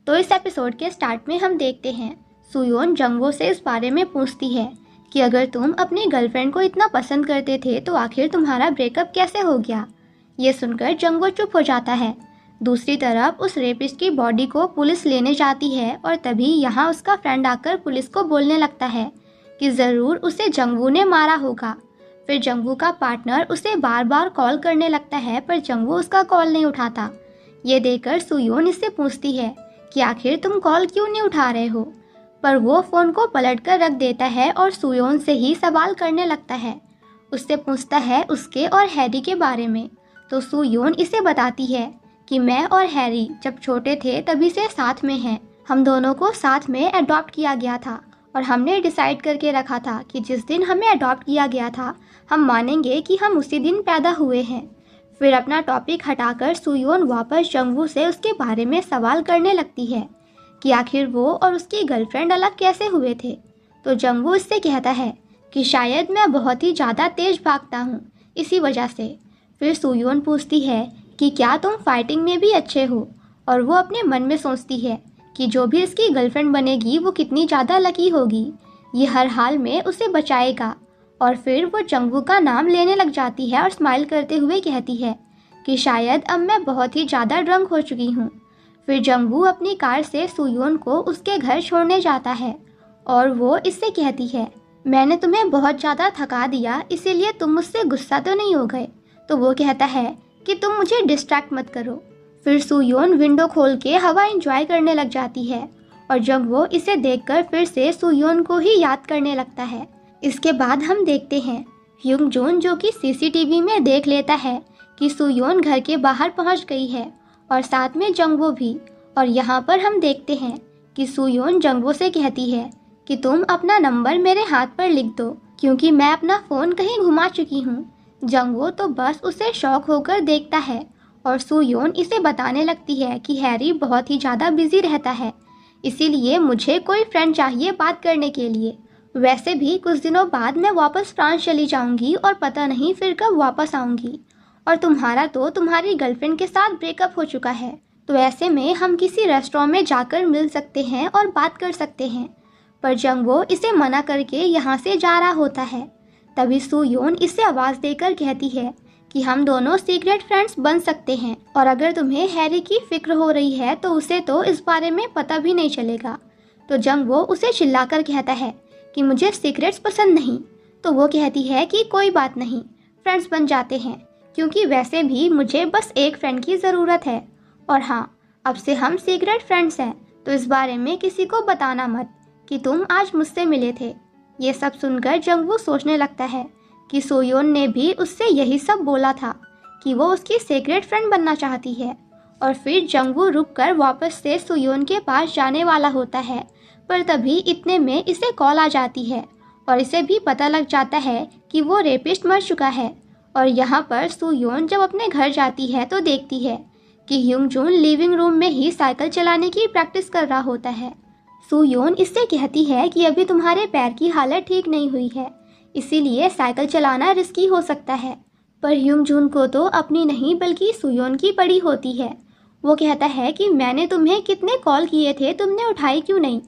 तो इस एपिसोड के स्टार्ट में हम देखते हैं सुयोन जंगवो से इस बारे में पूछती है कि अगर तुम अपनी गर्लफ्रेंड को इतना पसंद करते थे तो आखिर तुम्हारा ब्रेकअप कैसे हो गया। ये सुनकर जंगवो चुप हो जाता है। दूसरी तरफ उस रेपिस्ट की बॉडी को पुलिस लेने जाती है और तभी यहाँ उसका फ्रेंड आकर पुलिस को बोलने लगता है कि ज़रूर उसे जंगवो ने मारा होगा। फिर जंगवो का पार्टनर उसे बार बार कॉल करने लगता है पर जंगवो उसका कॉल नहीं उठाता। ये देखकर सुयोन इससे पूछती है कि आखिर तुम कॉल क्यों नहीं उठा रहे हो, पर वो फ़ोन को पलटकर रख देता है और सुयोन से ही सवाल करने लगता है। उससे पूछता है उसके और हैरी के बारे में। तो सुयोन इसे बताती है कि मैं और हैरी जब छोटे थे तभी से साथ में हैं। हम दोनों को साथ में अडॉप्ट किया गया था और हमने डिसाइड करके रखा था कि जिस दिन हमें अडॉप्ट किया गया था हम मानेंगे कि हम उसी दिन पैदा हुए हैं। फिर अपना टॉपिक हटाकर सुयोन वापस जंगवो से उसके बारे में सवाल करने लगती है कि आखिर वो और उसकी गर्लफ्रेंड अलग कैसे हुए थे। तो जंगवो इससे कहता है कि शायद मैं बहुत ही ज़्यादा तेज भागता हूँ, इसी वजह से। फिर सुयोन पूछती है कि क्या तुम फाइटिंग में भी अच्छे हो, और वो अपने मन में सोचती है कि जो भी इसकी गर्लफ्रेंड बनेगी वो कितनी ज़्यादा लकी होगी, ये हर हाल में उसे बचाएगा। और फिर वो जंगवो का नाम लेने लग जाती है और स्माइल करते हुए कहती है कि शायद अब मैं बहुत ही ज़्यादा ड्रंक हो चुकी हूँ। फिर जंगवो अपनी कार से सुयोन को उसके घर छोड़ने जाता है और वो इससे कहती है मैंने तुम्हें बहुत ज़्यादा थका दिया, इसीलिए तुम मुझसे गुस्सा तो नहीं हो गए। तो वो कहता है कि तुम मुझे डिस्ट्रैक्ट मत करो। फिर सुयोन विंडो खोल के हवा एंजॉय करने लग जाती है और जंगवो इसे देखकर फिर से सुयोन को ही याद करने लगता है। इसके बाद हम देखते हैं ह्यूंग जून जो कि सीसीटीवी में देख लेता है कि सुयोन घर के बाहर पहुंच गई है और साथ में जंगवो भी। और यहाँ पर हम देखते हैं कि सुयोन जंगवो से कहती है कि तुम अपना नंबर मेरे हाथ पर लिख दो क्योंकि मैं अपना फ़ोन कहीं घुमा चुकी हूँ। जंगवो तो बस उसे शौक होकर देखता है और सुयोन इसे बताने लगती है कि हैरी बहुत ही ज़्यादा बिजी रहता है, इसीलिए मुझे कोई फ्रेंड चाहिए बात करने के लिए। वैसे भी कुछ दिनों बाद मैं वापस फ्रांस चली जाऊंगी और पता नहीं फिर कब वापस आऊंगी, और तुम्हारा तो तुम्हारी गर्लफ्रेंड के साथ ब्रेकअप हो चुका है, तो ऐसे में हम किसी रेस्टोरेंट में जाकर मिल सकते हैं और बात कर सकते हैं। पर जंगवो इसे मना करके यहाँ से जा रहा होता है। तभी सुयोन इसे आवाज़ देकर कहती है कि हम दोनों सीक्रेट फ्रेंड्स बन सकते हैं, और अगर तुम्हें हैरी की फिक्र हो रही है तो उसे तो इस बारे में पता भी नहीं चलेगा। तो जंगवो उसे चिल्लाकर कहता है कि मुझे सीक्रेट्स पसंद नहीं। तो वो कहती है कि कोई बात नहीं, फ्रेंड्स बन जाते हैं, क्योंकि वैसे भी मुझे बस एक फ्रेंड की ज़रूरत है, और हाँ अब से हम सीक्रेट फ्रेंड्स हैं, तो इस बारे में किसी को बताना मत कि तुम आज मुझसे मिले थे। ये सब सुनकर जंगवो सोचने लगता है कि सुयोन ने भी उससे यही सब बोला था कि वो उसकी सीक्रेट फ्रेंड बनना चाहती है। और फिर जंगवो रुककर वापस से सुयोन के पास जाने वाला होता है, पर तभी इतने में इसे कॉल आ जाती है और इसे भी पता लग जाता है कि वो रेपिस्ट मर चुका है। और यहाँ पर सुयोन जब अपने घर जाती है तो देखती है कि ह्यूंग जून लिविंग रूम में ही साइकिल चलाने की प्रैक्टिस कर रहा होता है। सुयोन इससे कहती है कि अभी तुम्हारे पैर की हालत ठीक नहीं हुई है, इसीलिए साइकिल चलाना रिस्की हो सकता है। पर ह्यूंग जून को तो अपनी नहीं बल्कि सुयोन की पड़ी होती है। वो कहता है कि मैंने तुम्हें कितने कॉल किए थे, तुमने उठाई क्यों नहीं।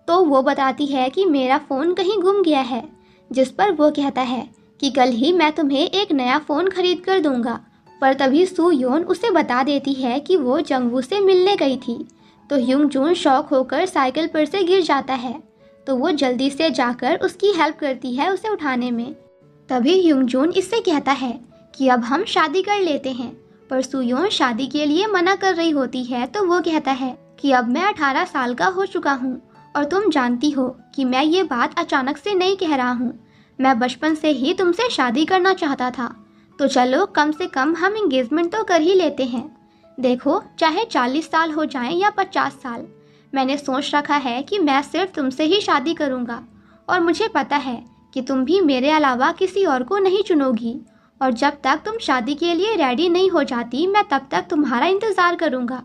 तो वो बताती है कि मेरा फ़ोन कहीं गुम गया है, जिस पर वो कहता है कि कल ही मैं तुम्हें एक नया फ़ोन खरीद कर दूंगा। पर तभी सुयोन उसे बता देती है कि वो जंगवो से मिलने गई थी। तो ह्यूंग जून शॉक होकर साइकिल पर से गिर जाता है, तो वो जल्दी से जाकर उसकी हेल्प करती है उसे उठाने में। तभी ह्यूंग जून इससे कहता है कि अब हम शादी कर लेते हैं, पर सुयोन शादी के लिए मना कर रही होती है। तो वो कहता है कि अब मैं 18 साल का हो चुका हूँ और तुम जानती हो कि मैं ये बात अचानक से नहीं कह रहा हूँ, मैं बचपन से ही तुमसे शादी करना चाहता था, तो चलो कम से कम हम एंगेजमेंट तो कर ही लेते हैं। देखो चाहे 40 साल हो जाएं या 50 साल, मैंने सोच रखा है कि मैं सिर्फ तुमसे ही शादी करूँगा, और मुझे पता है कि तुम भी मेरे अलावा किसी और को नहीं चुनोगी, और जब तक तुम शादी के लिए रेडी नहीं हो जाती मैं तब तक तुम्हारा इंतज़ार करूँगा।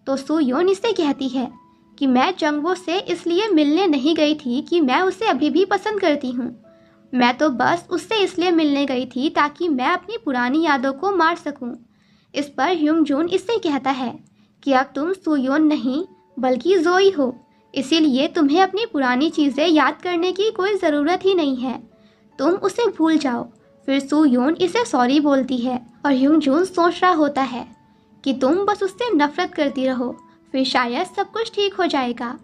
तो सुयोन इससे कहती है कि मैं जंगवो से इसलिए मिलने नहीं गई थी कि मैं उसे अभी भी पसंद करती हूँ, मैं तो बस उससे इसलिए मिलने गई थी ताकि मैं अपनी पुरानी यादों को मार सकूँ। इस पर ह्यूंग जून इससे कहता है कि अब तुम सुयोन नहीं बल्कि जोई हो। इसीलिए तुम्हें अपनी पुरानी चीज़ें याद करने की कोई ज़रूरत ही नहीं है, तुम उसे भूल जाओ। फिर सू योन इसे सॉरी बोलती है और ह्यूंग जून सोच रहा होता है कि तुम बस उससे नफरत करती रहो, फिर शायद सब कुछ ठीक हो जाएगा।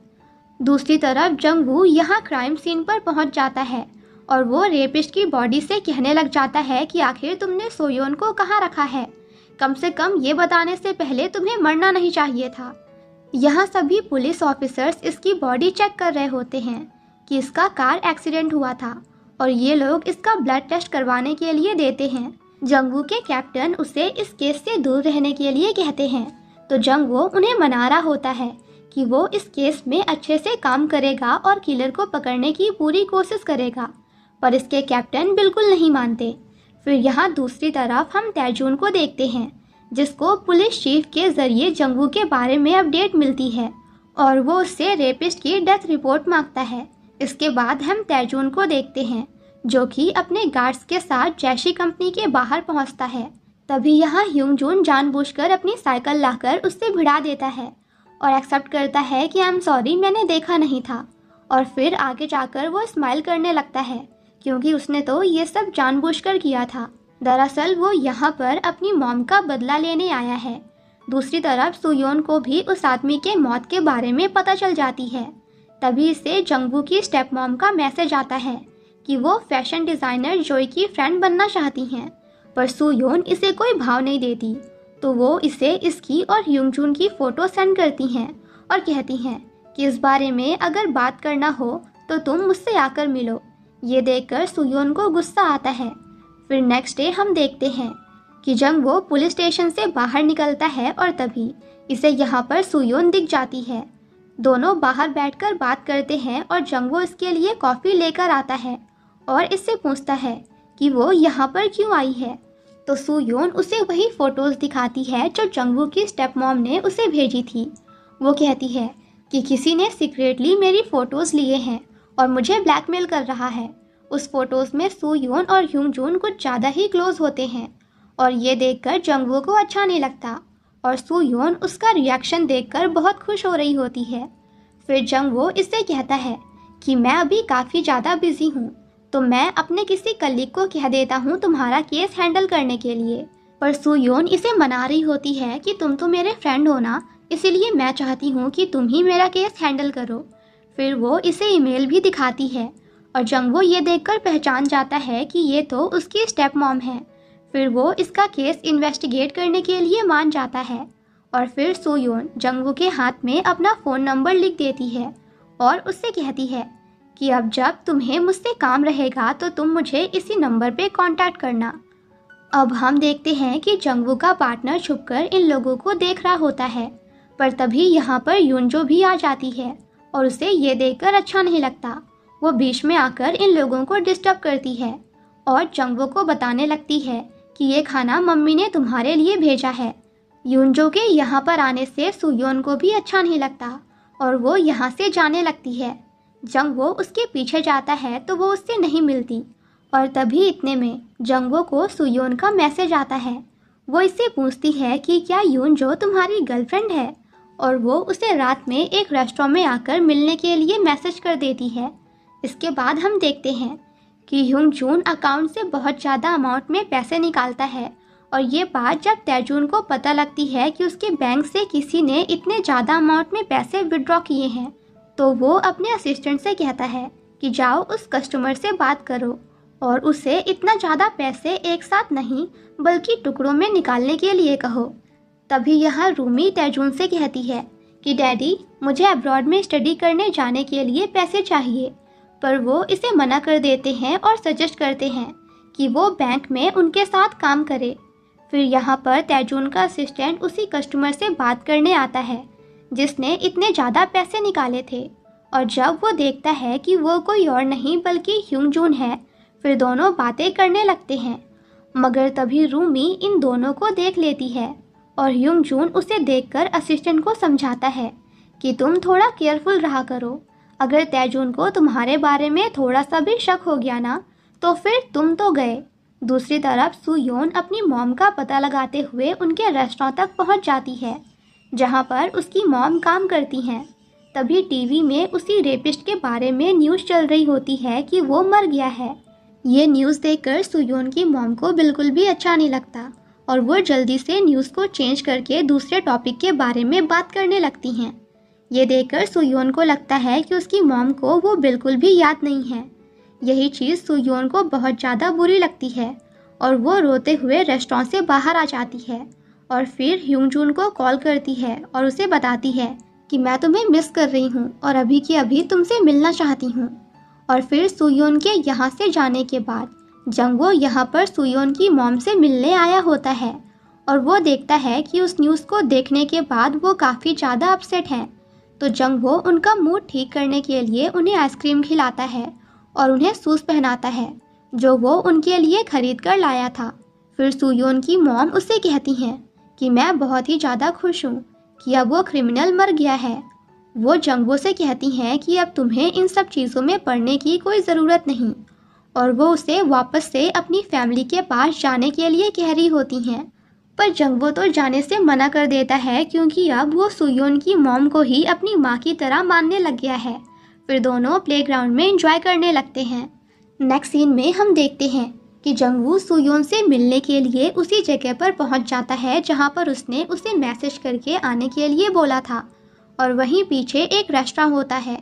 दूसरी तरफ जंगवू यहाँ क्राइम सीन पर पहुँच जाता है और वो रेपिस्ट की बॉडी से कहने लग जाता है कि आखिर तुमने सोयोन को कहाँ रखा है, कम से कम ये बताने से पहले तुम्हें मरना नहीं चाहिए था। यहाँ सभी पुलिस ऑफिसर्स इसकी बॉडी चेक कर रहे होते हैं कि इसका कार एक्सीडेंट हुआ था और ये लोग इसका ब्लड टेस्ट करवाने के लिए देते हैं। जंगवू के कैप्टन उसे इस केस से दूर रहने के लिए कहते हैं, तो जंगवू उन्हें मना रहा होता है कि वो इस केस में अच्छे से काम करेगा और किलर को पकड़ने की पूरी कोशिश करेगा, पर इसके कैप्टन बिल्कुल नहीं मानते। फिर यहाँ दूसरी तरफ हम तैजून को देखते हैं, जिसको पुलिस चीफ के जरिए जंगवू के बारे में अपडेट मिलती है और वो उससे रेपिस्ट की डेथ रिपोर्ट मांगता है। इसके बाद हम तैजून को देखते हैं, जो कि अपने गार्ड्स के साथ जैशी कंपनी के बाहर पहुंचता है। तभी यहाँ ह्यूंग जून जानबूझकर अपनी साइकिल लाकर उससे भिड़ा देता है और एक्सेप्ट करता है कि आई एम सॉरी, मैंने देखा नहीं था। और फिर आगे जाकर वो स्माइल करने लगता है, क्योंकि उसने तो ये सब जानबूझकर किया था। दरअसल वो यहाँ पर अपनी मॉम का बदला लेने आया है। दूसरी तरफ सुयोन को भी उस आदमी के मौत के बारे में पता चल जाती है। तभी इसे जंगवू की स्टेप मॉम का मैसेज आता है कि वो फैशन डिज़ाइनर जोई की फ्रेंड बनना चाहती हैं, पर सुयोन इसे कोई भाव नहीं देती। तो वो इसे इसकी और ह्यूंग जून की फ़ोटो सेंड करती हैं और कहती हैं कि इस बारे में अगर बात करना हो तो तुम मुझसे आकर मिलो। ये देखकर सुयोन को गुस्सा आता है। फिर नेक्स्ट डे हम देखते हैं कि जंगवू पुलिस स्टेशन से बाहर निकलता है और तभी इसे यहाँ पर सुयोन दिख जाती है। दोनों बाहर बैठकर बात करते हैं और जंगवू इसके लिए कॉफ़ी लेकर आता है और इससे पूछता है कि वो यहाँ पर क्यों आई है। तो सुयोन उसे वही फ़ोटोज़ दिखाती है जो जंगवू की स्टेप मॉम ने उसे भेजी थी। वो कहती है कि किसी ने सीक्रेटली मेरी फ़ोटोज़ लिए हैं और मुझे ब्लैकमेल कर रहा है। उस फोटोज़ में सुयोन और ह्यूंग जून कुछ ज़्यादा ही क्लोज होते हैं और ये देखकर जंगवू को अच्छा नहीं लगता और सुयोन उसका रिएक्शन देखकर बहुत खुश हो रही होती है। फिर जंगवू इससे कहता है कि मैं अभी काफ़ी ज़्यादा बिजी हूँ, तो मैं अपने किसी कलीग को कह देता हूँ तुम्हारा केस हैंडल करने के लिए। पर सुयोन इसे मना रही होती है कि तुम तो मेरे फ्रेंड हो ना, इसीलिए मैं चाहती हूँ कि तुम ही मेरा केस हैंडल करो। फिर वो इसे ईमेल भी दिखाती है और जंगवू ये देखकर पहचान जाता है कि ये तो उसकी स्टेप मॉम है। फिर वो इसका केस इन्वेस्टिगेट करने के लिए मान जाता है और फिर सुयोन जंगवू के हाथ में अपना फ़ोन नंबर लिख देती है और उससे कहती है कि अब जब तुम्हें मुझसे काम रहेगा तो तुम मुझे इसी नंबर पे कांटेक्ट करना। अब हम देखते हैं कि जंगवू का पार्टनर छुपकर इन लोगों को देख रहा होता है, पर तभी यहाँ पर यूनजो भी आ जाती है और उसे ये देखकर अच्छा नहीं लगता। वो बीच में आकर इन लोगों को डिस्टर्ब करती है और जंगवू को बताने लगती है कि ये खाना मम्मी ने तुम्हारे लिए भेजा है। यूनजो के यहाँ पर आने से सुयोन को भी अच्छा नहीं लगता और वो यहाँ से जाने लगती है। जंगवू उसके पीछे जाता है तो वो उससे नहीं मिलती और तभी इतने में जंगवू को सुयोन का मैसेज आता है। वो इससे पूछती है कि क्या यूनजो तुम्हारी गर्लफ्रेंड है और वो उसे रात में एक रेस्टोरेंट में आकर मिलने के लिए मैसेज कर देती है। इसके बाद हम देखते हैं कि ह्यूंग जून अकाउंट से बहुत ज़्यादा अमाउंट में पैसे निकालता है और ये बात जब तैजून को पता लगती है कि उसके बैंक से किसी ने इतने ज़्यादा अमाउंट में पैसे विड्रॉ किए हैं, तो वो अपने असिस्टेंट से कहता है कि जाओ उस कस्टमर से बात करो और उसे इतना ज़्यादा पैसे एक साथ नहीं बल्कि टुकड़ों में निकालने के लिए कहो। तभी यहाँ रूमी तैजून से कहती है कि डैडी, मुझे अब्रॉड में स्टडी करने जाने के लिए पैसे चाहिए, पर वो इसे मना कर देते हैं और सजेस्ट करते हैं कि वो बैंक में उनके साथ काम करे। फिर यहाँ पर तैजून का असिस्टेंट उसी कस्टमर से बात करने आता है जिसने इतने ज़्यादा पैसे निकाले थे और जब वो देखता है कि वो कोई और नहीं बल्कि ह्यूंग जून है, फिर दोनों बातें करने लगते हैं। मगर तभी रूमी इन दोनों को देख लेती है और ह्यूंग जून उसे देखकर असिस्टेंट को समझाता है कि तुम थोड़ा केयरफुल रहा करो। अगर तैजून को तुम्हारे बारे में थोड़ा सा भी शक हो गया ना, तो फिर तुम तो गए। दूसरी तरफ सुयोन अपनी मॉम का पता लगाते हुए उनके रेस्टोरेंट तक पहुंच जाती है। जहाँ पर उसकी मॉम काम करती हैं। तभी टीवी में उसी रेपिस्ट के बारे में न्यूज़ चल रही होती है कि वो मर गया है। ये न्यूज़ देखकर सुयोन की मॉम को बिल्कुल भी अच्छा नहीं लगता और वो जल्दी से न्यूज़ को चेंज करके दूसरे टॉपिक के बारे में बात करने लगती हैं। ये देखकर सुयोन को लगता है कि उसकी मॉम को वो बिल्कुल भी याद नहीं है। यही चीज़ सुयोन को बहुत ज़्यादा बुरी लगती है और वो रोते हुए रेस्टोरेंट से बाहर आ जाती है और फिर ह्यूंजून को कॉल करती है और उसे बताती है कि मैं तुम्हें मिस कर रही हूँ और अभी की अभी तुमसे मिलना चाहती हूँ। और फिर सुयोन के यहाँ से जाने के बाद जंगवो यहाँ पर सुयोन की मॉम से मिलने आया होता है और वो देखता है कि उस न्यूज़ को देखने के बाद वो काफ़ी ज़्यादा अपसेट हैं। तो जंगवो उनका मूड ठीक करने के लिए उन्हें आइसक्रीम खिलाता है और उन्हें शूज़ पहनाता है जो वो उनके लिए खरीद कर लाया था। फिर सुयोन की मॉम उससे कहती हैं कि मैं बहुत ही ज़्यादा खुश हूँ कि अब वो क्रिमिनल मर गया है। वो जंगवो से कहती हैं कि अब तुम्हें इन सब चीज़ों में पड़ने की कोई ज़रूरत नहीं और वो उसे वापस से अपनी फैमिली के पास जाने के लिए कह रही होती हैं। पर जंगवो तो जाने से मना कर देता है क्योंकि अब वो सुयोन की मॉम को ही अपनी माँ की तरह मानने लग गया है। फिर दोनों प्लेग्राउंड में एंजॉय करने लगते हैं। नेक्स्ट सीन में हम देखते हैं कि जंगवू सुयोन से मिलने के लिए उसी जगह पर पहुंच जाता है जहां पर उसने उसे मैसेज करके आने के लिए बोला था और वहीं पीछे एक रेस्टोरेंट होता है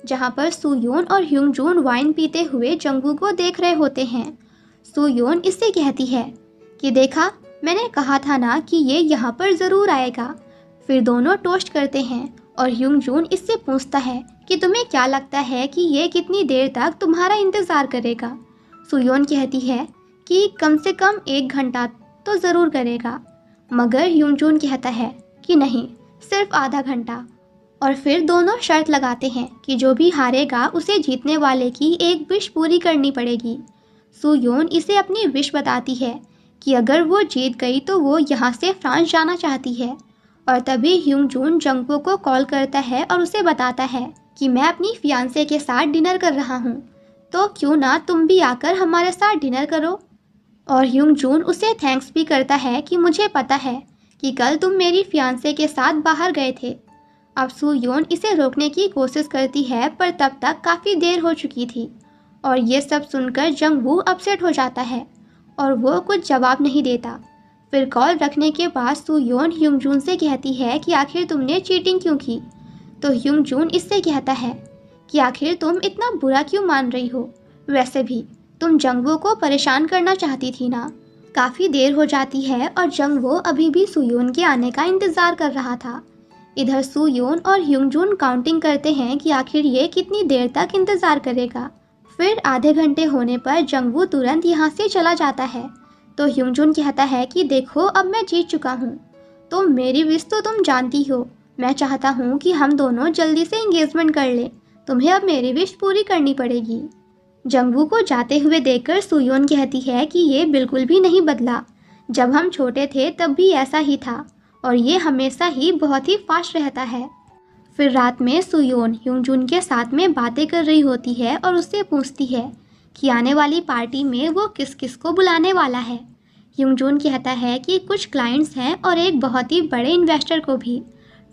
जहां पर सुयोन और ह्यूंजून वाइन पीते हुए जंगवू को देख रहे होते हैं। सुयोन इससे कहती है कि देखा, मैंने कहा था ना कि ये यहाँ पर ज़रूर आएगा। फिर दोनों टोस्ट करते हैं और ह्यूंजून इससे पूछता है कि तुम्हें क्या लगता है कि ये कितनी देर तक तुम्हारा इंतज़ार करेगा। सुयोन कहती है कि कम से कम 1 घंटा तो ज़रूर करेगा, मगर ह्यूंजून कहता है कि नहीं, सिर्फ आधा घंटा। और फिर दोनों शर्त लगाते हैं कि जो भी हारेगा उसे जीतने वाले की एक विश पूरी करनी पड़ेगी। सुयोन इसे अपनी विश बताती है कि अगर वो जीत गई तो वो यहाँ से फ्रांस जाना चाहती है। और तभी ह्यूंजून जंगवो को कॉल करता है और उसे बताता है कि मैं अपनी फियांसे के साथ डिनर कर रहा हूँ, तो क्यों ना तुम भी आकर हमारे साथ डिनर करो। और ह्यूंजून उसे थैंक्स भी करता है कि मुझे पता है कि कल तुम मेरी फियांसे के साथ बाहर गए थे। अब सुयोन इसे रोकने की कोशिश करती है पर तब तक काफ़ी देर हो चुकी थी और ये सब सुनकर जंगवू अपसेट हो जाता है और वो कुछ जवाब नहीं देता। फिर कॉल रखने के बाद सुयोन ह्यूंजून से कहती है कि आखिर तुमने चीटिंग क्यों की। तो ह्यूंजून इससे कहता है कि आखिर तुम इतना बुरा क्यों मान रही हो, वैसे भी तुम जंगवो को परेशान करना चाहती थी ना। काफ़ी देर हो जाती है और जंगवो अभी भी सुयोन के आने का इंतज़ार कर रहा था। इधर सुयोन और ह्यूंजून काउंटिंग करते हैं कि आखिर ये कितनी देर तक इंतज़ार करेगा। फिर आधे घंटे होने पर जंगवू तुरंत यहाँ से चला जाता है। तो ह्यूंजून कहता है कि देखो, अब मैं जीत चुका हूँ, तो मेरी विश तो तुम जानती हो। मैं चाहता हूँ कि हम दोनों जल्दी से एंगेजमेंट कर लें, तुम्हें अब मेरी विश पूरी करनी पड़ेगी। जंगवू को जाते हुए देखकर सुयोन कहती है कि ये बिल्कुल भी नहीं बदला, जब हम छोटे थे तब भी ऐसा ही था और ये हमेशा ही बहुत ही फास्ट रहता है। फिर रात में सुयोन ह्यूंजून के साथ में बातें कर रही होती है और उससे पूछती है कि आने वाली पार्टी में वो किस किस को बुलाने वाला है। ह्यूंजून कहता है कि कुछ क्लाइंट्स हैं और एक बहुत ही बड़े इन्वेस्टर को भी।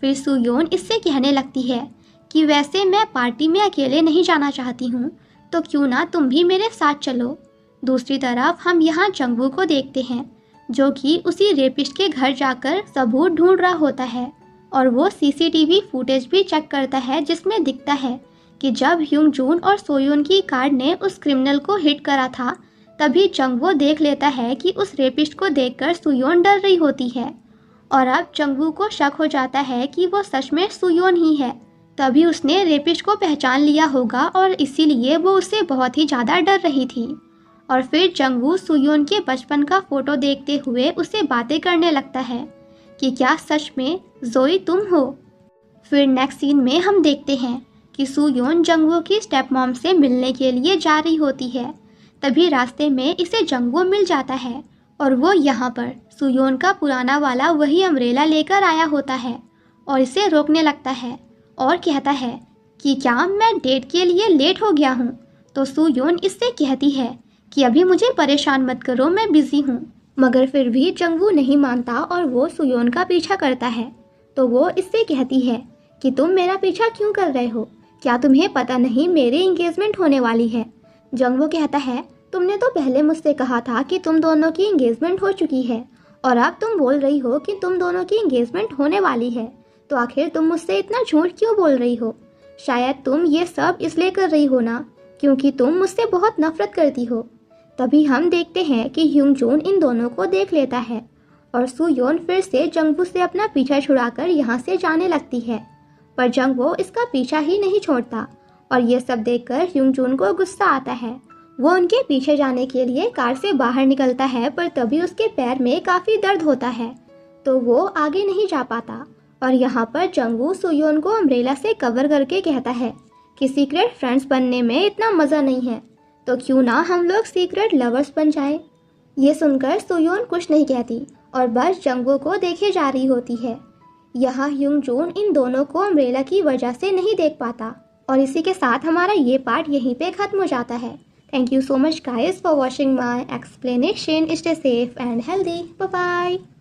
फिर सुयोन इससे कहने लगती है कि वैसे मैं पार्टी में अकेले नहीं जाना चाहती हूँ, तो क्यों ना तुम भी मेरे साथ चलो। दूसरी तरफ हम यहाँ जंगवू को देखते हैं जो कि उसी रेपिस्ट के घर जाकर सबूत ढूंढ रहा होता है और वो सीसीटीवी फुटेज भी चेक करता है जिसमें दिखता है कि जब ह्यूंजून और सोयोन की कार ने उस क्रिमिनल को हिट करा था तभी जंगवो देख लेता है कि उस रेपिस्ट को देखकर सुयोन डर रही होती है और अब जंगवू को शक हो जाता है कि वो सच में सुयोन ही है। तभी उसने रेपिस्ट को पहचान लिया होगा और इसीलिए वो उससे बहुत ही ज़्यादा डर रही थी। और फिर जंगवू सुयोन के बचपन का फोटो देखते हुए उससे बातें करने लगता है कि क्या सच में जोई तुम हो। फिर नेक्स्ट सीन में हम देखते हैं कि सुयोन जंगवू की स्टेप मॉम से मिलने के लिए जा रही होती है। तभी रास्ते में इसे जंगवू मिल जाता है और वो यहाँ पर सुयोन का पुराना वाला वही अम्ब्रेला लेकर आया होता है और इसे रोकने लगता है और कहता है कि क्या मैं डेट के लिए लेट हो गया हूँ। तो सुयोन इससे कहती है कि अभी मुझे परेशान मत करो, मैं बिजी हूँ। मगर फिर भी जंगवू नहीं मानता और वो सुयोन का पीछा करता है। तो वो इससे कहती है कि तुम मेरा पीछा क्यों कर रहे हो, क्या तुम्हें पता नहीं मेरी इंगेजमेंट होने वाली है। जंगवो कहता है तुमने तो पहले मुझसे कहा था कि तुम दोनों की इंगेजमेंट हो चुकी है और अब तुम बोल रही हो कि तुम दोनों की इंगेजमेंट होने वाली है, तो आखिर तुम मुझसे इतना झूठ क्यों बोल रही हो। शायद तुम ये सब इसलिए कर रही हो ना क्योंकि तुम मुझसे बहुत नफरत करती हो। तभी हम देखते हैं कि ह्यूंगजून इन दोनों को देख लेता है और सुयोन फिर से जंगवू से अपना पीछा छुड़ाकर यहाँ से जाने लगती है, पर जंगवो इसका पीछा ही नहीं छोड़ता और ये सब देखकर ह्यूंगजून को गुस्सा आता है। वो उनके पीछे जाने के लिए कार से बाहर निकलता है, पर तभी उसके पैर में काफ़ी दर्द होता है तो वो आगे नहीं जा पाता। और यहाँ पर जंगवू सुयोन को अम्ब्रेला से कवर करके कहता है कि सीक्रेट फ्रेंड्स बनने में इतना मज़ा नहीं है, तो क्यों ना हम लोग सीक्रेट लवर्स बन जाएं। ये सुनकर सुयोन कुछ नहीं कहती और बस जंगवू को देखे जा रही होती है। यहाँ ह्यूंगजून इन दोनों को अम्ब्रेला की वजह से नहीं देख पाता। और इसी के साथ हमारा ये पार्ट यहीं पे ख़त्म हो जाता है। Thank you so much guys for watching my explanation. Stay safe and healthy. Bye bye.